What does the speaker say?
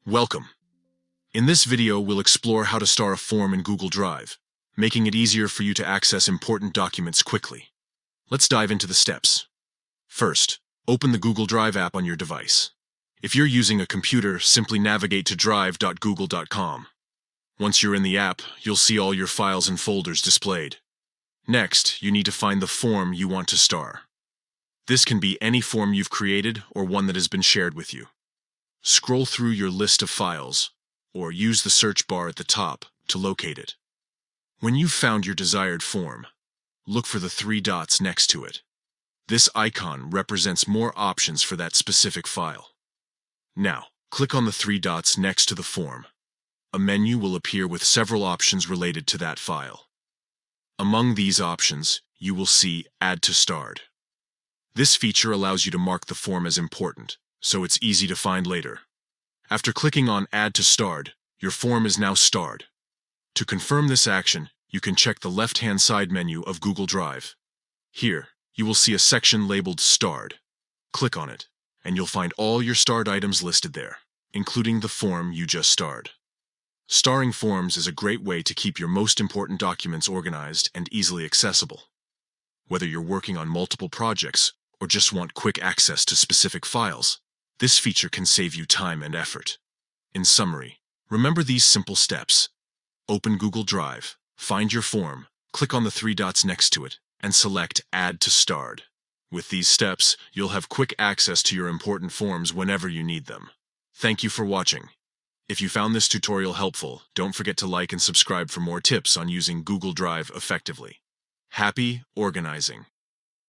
Welcome. In this video, we'll explore how to start a form in Google Drive, making it easier for you to access important documents quickly. Let's dive into the steps. First, open the Google Drive app on your device. If you're using a computer, simply navigate to drive.google.com. Once you're in the app, you'll see all your files and folders displayed. Next, you need to find the form you want to start. This can be any form you've created or one that has been shared with you. Scroll through your list of files, or use the search bar at the top to locate it. When you've found your desired form, look for the three dots next to it. This icon represents more options for that specific file. Now, click on the three dots next to the form. A menu will appear with several options related to that file. Among these options, you will see Add to Start. This feature allows you to mark the form as important, so it's easy to find later. After clicking on Add to Start, your form is now starred. To confirm this action, you can check the left-hand side menu of Google Drive. Here, you will see a section labeled Starred. Click on it, and you'll find all your starred items listed there, including the form you just starred. Starring forms is a great way to keep your most important documents organized and easily accessible. Whether you're working on multiple projects or just want quick access to specific files, this feature can save you time and effort. In summary, remember these simple steps. Open Google Drive, find your form, click on the three dots next to it, and select Add to Start. With these steps, you'll have quick access to your important forms whenever you need them. Thank you for watching. If you found this tutorial helpful, don't forget to like and subscribe for more tips on using Google Drive effectively. Happy organizing!